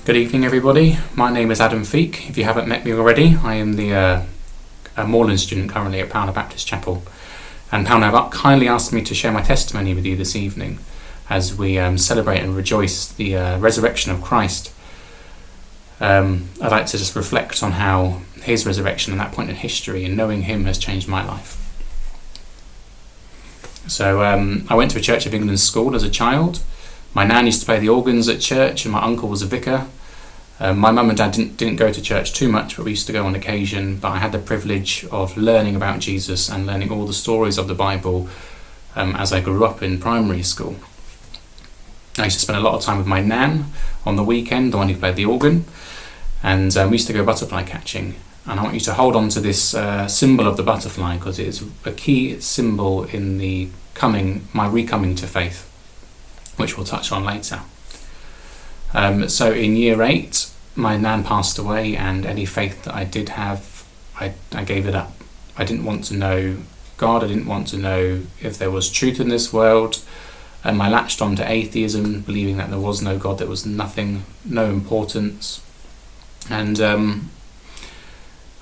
Good evening, everybody. My name is Adam Feak. If you haven't met me already, I am the Moorlands student currently at Pownell Baptist Chapel. And Pownell have kindly asked me to share my testimony with you this evening as we celebrate and rejoice the resurrection of Christ. I'd like to just reflect on how his resurrection and that point in history and knowing him has changed my life. So I went to a Church of England school as a child. My nan used to play the organs at church and my uncle was a vicar. My mum and dad didn't go to church too much, but we used to go on occasion. But I had the privilege of learning about Jesus and learning all the stories of the Bible as I grew up in primary school. I used to spend a lot of time with my nan on the weekend, the one who played the organ, and we used to go butterfly catching. And I want you to hold on to this symbol of the butterfly because it is a key symbol in my recoming to faith, which we'll touch on later. So in year 8, my nan passed away, and any faith that I did have, I gave it up. I didn't want to know God. I didn't want to know if there was truth in this world. I latched on to atheism, believing that there was no God, there was nothing, no importance. And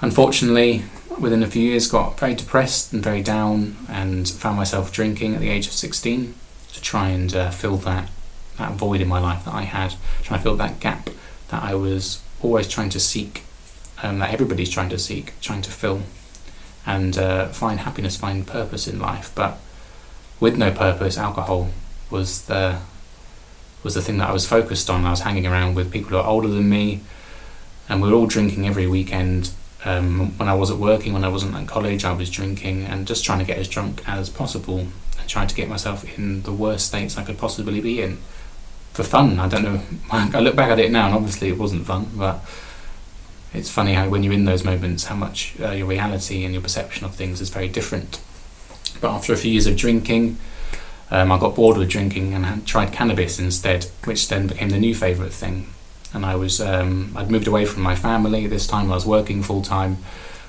unfortunately, within a few years, got very depressed and very down, and found myself drinking at the age of 16 to try and fill that void in my life that I had, trying to fill that gap that I was always trying to seek, that everybody's trying to fill, and find happiness, find purpose in life. But with no purpose, alcohol was the thing that I was focused on. I was hanging around with people who are older than me, and we were all drinking every weekend. When I wasn't working, when I wasn't at college, I was drinking and just trying to get as drunk as possible and trying to get myself in the worst states I could possibly be in. For fun, I don't know. I look back at it now, and obviously it wasn't fun, but it's funny how when you're in those moments, how much your reality and your perception of things is very different. But after a few years of drinking, I got bored with drinking and had tried cannabis instead, which then became the new favourite thing. And I'd moved away from my family. This time I was working full time,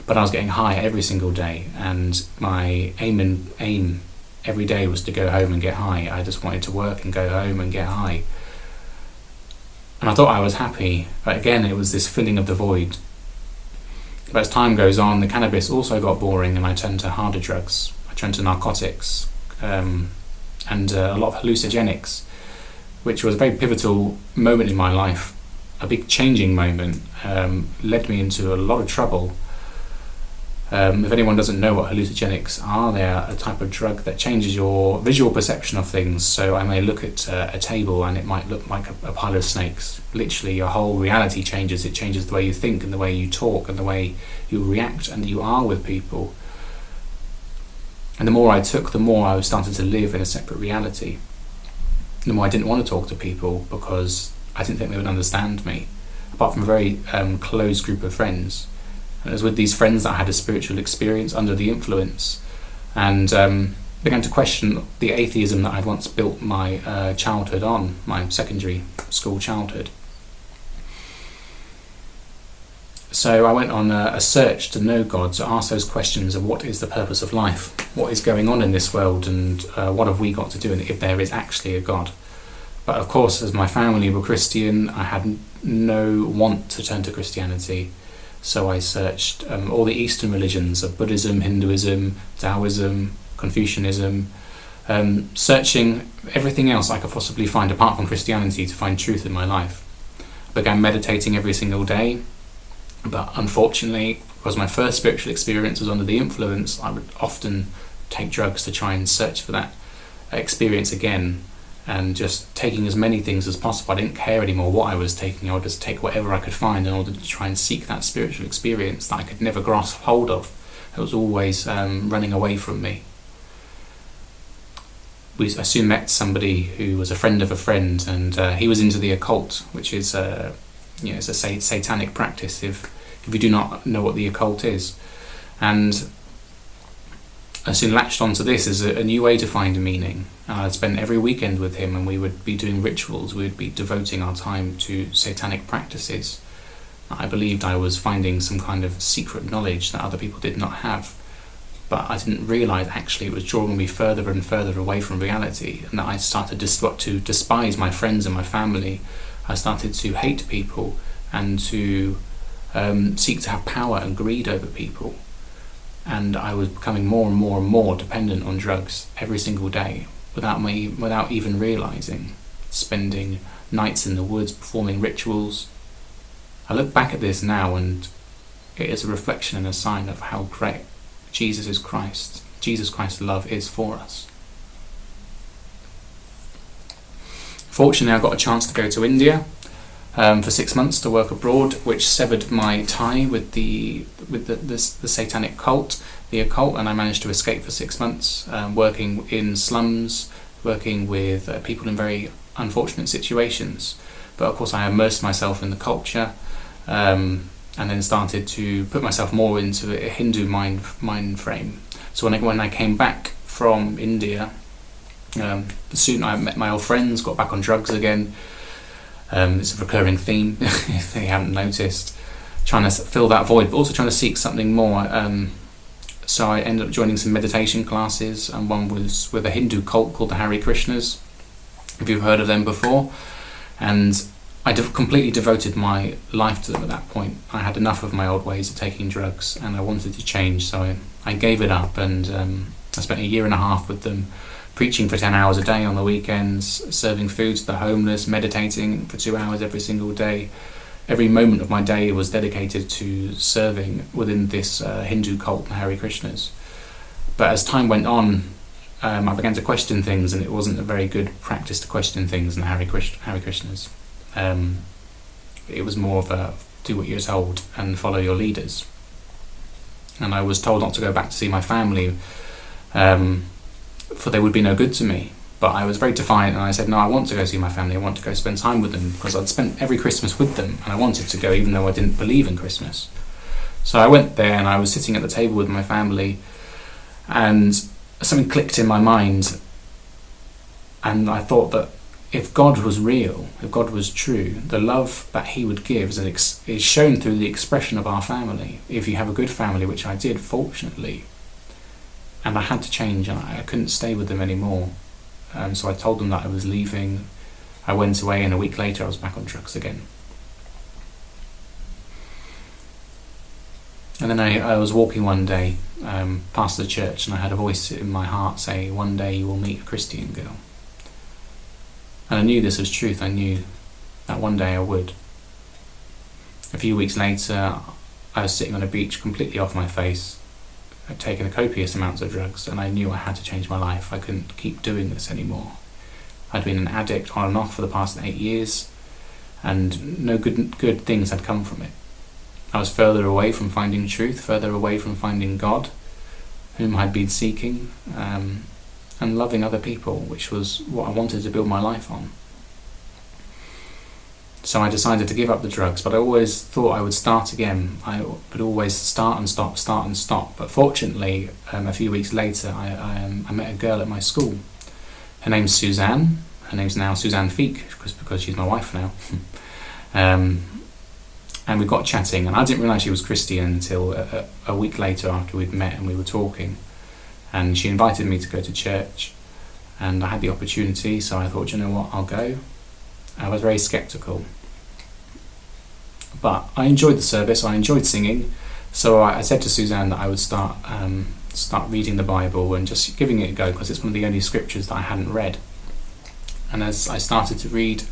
but I was getting high every single day, and my aim every day was to go home and get high. I just wanted to work and go home and get high. And I thought I was happy, but again it was this filling of the void. But as time goes on, the cannabis also got boring, and I turned to harder drugs. I turned to narcotics and a lot of hallucinogenics, which was a very pivotal moment in my life. A big changing moment, led me into a lot of trouble. If anyone doesn't know what hallucinogenics are, they are a type of drug that changes your visual perception of things. So I may look at a table and it might look like a pile of snakes. Literally, your whole reality changes. It changes the way you think and the way you talk and the way you react and you are with people. And the more I took, the more I started to live in a separate reality. The more I didn't want to talk to people because I didn't think they would understand me, apart from a very close group of friends. And it was with these friends that I had a spiritual experience under the influence, and began to question the atheism that I'd once built my childhood on, my secondary school childhood. So I went on a search to know God, to ask those questions of what is the purpose of life, what is going on in this world, and what have we got to do, and if there is actually a God. But of course, as my family were Christian, I had no want to turn to Christianity. So I searched all the Eastern religions of Buddhism, Hinduism, Taoism, Confucianism, searching everything else I could possibly find apart from Christianity to find truth in my life. I began meditating every single day, but unfortunately, because my first spiritual experience was under the influence, I would often take drugs to try and search for that experience again, and just taking as many things as possible. I didn't care anymore what I was taking. I would just take whatever I could find in order to try and seek that spiritual experience that I could never grasp hold of. It was always running away from me. I soon met somebody who was a friend of a friend, and he was into the occult, which is it's a satanic practice if you do not know what the occult is. And I soon latched onto this as a new way to find a meaning. I'd spend every weekend with him, and we would be doing rituals. We would be devoting our time to satanic practices. I believed I was finding some kind of secret knowledge that other people did not have. but I didn't realise actually it was drawing me further and further away from reality, and that I started to despise my friends and my family. I started to hate people and to seek to have power and greed over people. And I was becoming more and more and more dependent on drugs every single day without even realising, spending nights in the woods performing rituals. I look back at this now and it is a reflection and a sign of how great Jesus Christ's love is for us. Fortunately, I got a chance to go to India for 6 months to work abroad, which severed my tie with the satanic cult, the occult, and I managed to escape for 6 months, working in slums, working with people in very unfortunate situations. But of course, I immersed myself in the culture, and then started to put myself more into a Hindu mind frame. So when I came back from India, soon I met my old friends, got back on drugs again. It's a recurring theme, if they haven't noticed. Trying to fill that void, but also trying to seek something more. So I ended up joining some meditation classes, and one was with a Hindu cult called the Hare Krishnas, if you've heard of them before. And I completely devoted my life to them at that point. I had enough of my old ways of taking drugs, and I wanted to change, so I gave it up, and I spent 1.5 years with them, preaching for 10 hours a day on the weekends, serving food to the homeless, meditating for 2 hours every single day. Every moment of my day was dedicated to serving within this Hindu cult, the Hare Krishnas. But as time went on, I began to question things, and it wasn't a very good practice to question things in the Hare Krishnas. It was more of a do what you're told and follow your leaders. And I was told not to go back to see my family, for they would be no good to me. But I was very defiant, and I said, no, I want to go see my family, I want to go spend time with them, because I'd spent every Christmas with them, and I wanted to go even though I didn't believe in Christmas. So I went there, and I was sitting at the table with my family, and something clicked in my mind, and I thought that if God was real, if God was true, the love that he would give is shown through the expression of our family. If you have a good family, which I did, fortunately, and I had to change, and I couldn't stay with them anymore. So I told them that I was leaving. I went away, and a week later I was back on drugs again. And then I was walking one day past the church, and I had a voice in my heart say, one day you will meet a Christian girl. And I knew this was truth. I knew that one day I would. A few weeks later, I was sitting on a beach completely off my face. I'd taken a copious amounts of drugs, and I knew I had to change my life. I couldn't keep doing this anymore. I'd been an addict on and off for the past 8 years, and no good things had come from it. I was further away from finding truth, further away from finding God, whom I'd been seeking, and loving other people, which was what I wanted to build my life on. So I decided to give up the drugs, but I always thought I would start again. I would always start and stop. But fortunately, a few weeks later, I met a girl at my school. Her name's Suzanne. Her name's now Suzanne Feak, because she's my wife now. And we got chatting, and I didn't realise she was Christian until a week later after we'd met and we were talking. And she invited me to go to church, and I had the opportunity, so I thought, you know what, I'll go. I was very sceptical, but I enjoyed the service, I enjoyed singing, so I said to Suzanne that I would start reading the Bible and just giving it a go, because it's one of the only scriptures that I hadn't read. And as I started to read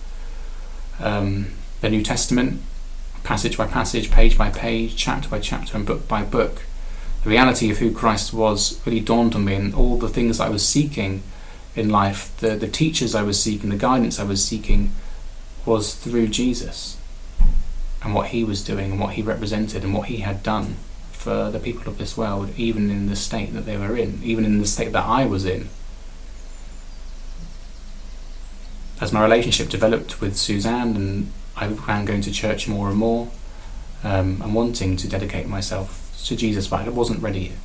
the New Testament, passage by passage, page by page, chapter by chapter, and book by book, the reality of who Christ was really dawned on me, and all the things I was seeking in life, the teachers I was seeking, the guidance I was seeking, was through Jesus and what he was doing and what he represented and what he had done for the people of this world, even in the state that they were in, even in the state that I was in. As my relationship developed with Suzanne, and I began going to church more and more, and wanting to dedicate myself to Jesus, but I wasn't ready yet.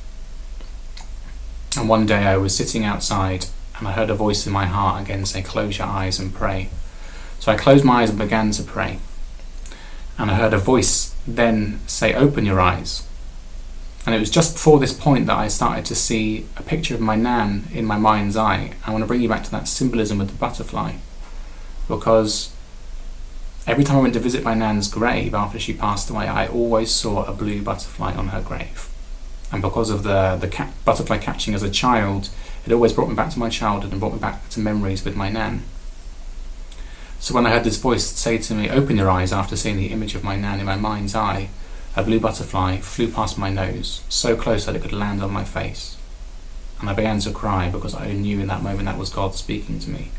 And one day I was sitting outside, and I heard a voice in my heart again say, close your eyes and pray. So I closed my eyes and began to pray. And I heard a voice then say, open your eyes. And it was just before this point that I started to see a picture of my nan in my mind's eye. I want to bring you back to that symbolism with the butterfly, because Every time I went to visit my nan's grave after she passed away, I always saw a blue butterfly on her grave. And because of the butterfly catching as a child, it always brought me back to my childhood and brought me back to memories with my nan. So when I heard this voice say to me, "Open your eyes," after seeing the image of my nan in my mind's eye, a blue butterfly flew past my nose, so close that it could land on my face. And I began to cry because I knew in that moment that was God speaking to me.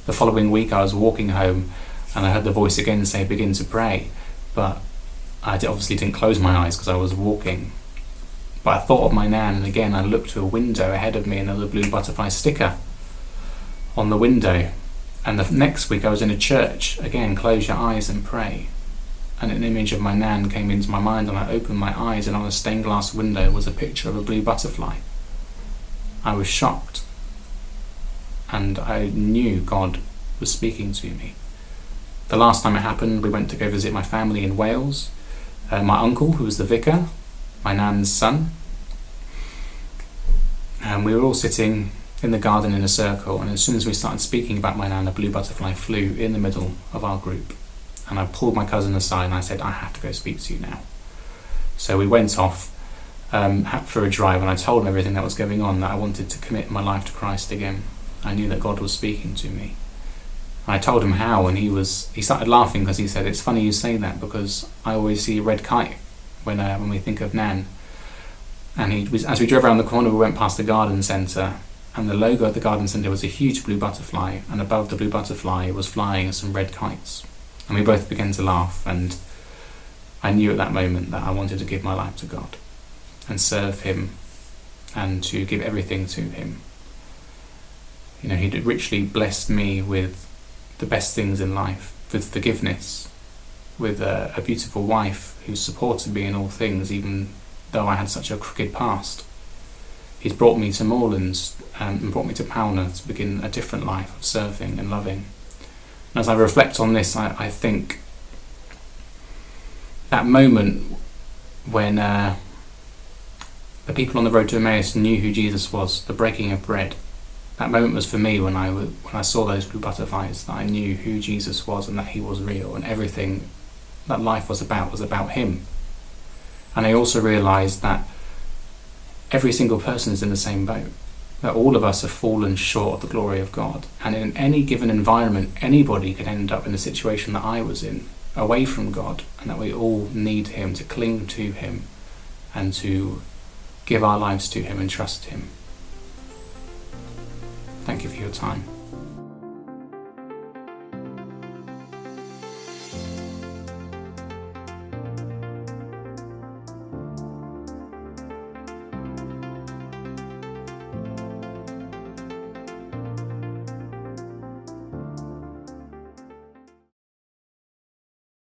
The following week I was walking home and I heard the voice again say, "Begin to pray," but I obviously didn't close my eyes because I was walking. But I thought of my nan, and again I looked to a window ahead of me and there was a blue butterfly sticker on the window. And the next week I was in a church, again, close your eyes and pray. And an image of my nan came into my mind, and I opened my eyes, and on a stained glass window was a picture of a blue butterfly. I was shocked, and I knew God was speaking to me. The last time it happened, we went to go visit my family in Wales. My uncle, who was the vicar, my nan's son, and we were all sitting in the garden in a circle, and as soon as we started speaking about my nan, a blue butterfly flew in the middle of our group. And I pulled my cousin aside and I said, "I have to go speak to you now." So we went off for a drive, and I told him everything that was going on, that I wanted to commit my life to Christ again. I knew that God was speaking to me. I told him how, and he started laughing because he said, "It's funny you say that, because I always see a red kite when we think of Nan." And as we drove around the corner, we went past the garden centre, and the logo of the garden centre was a huge blue butterfly, and above the blue butterfly was flying some red kites. And we both began to laugh, and I knew at that moment that I wanted to give my life to God and serve Him and to give everything to Him. You know, He'd richly blessed me with the best things in life, with forgiveness, with a beautiful wife who supported me in all things, even though I had such a crooked past. He's brought me to Moorlands and brought me to Powner to begin a different life of serving and loving. And as I reflect on this, I think that moment when the people on the road to Emmaus knew who Jesus was, the breaking of bread, that moment was for me when I saw those blue butterflies, that I knew who Jesus was and that He was real, and everything that life was about Him. And I also realised that every single person is in the same boat, that all of us have fallen short of the glory of God, and in any given environment anybody could end up in the situation that I was in, away from God, and that we all need Him, to cling to Him and to give our lives to Him and trust Him. Thank you for your time.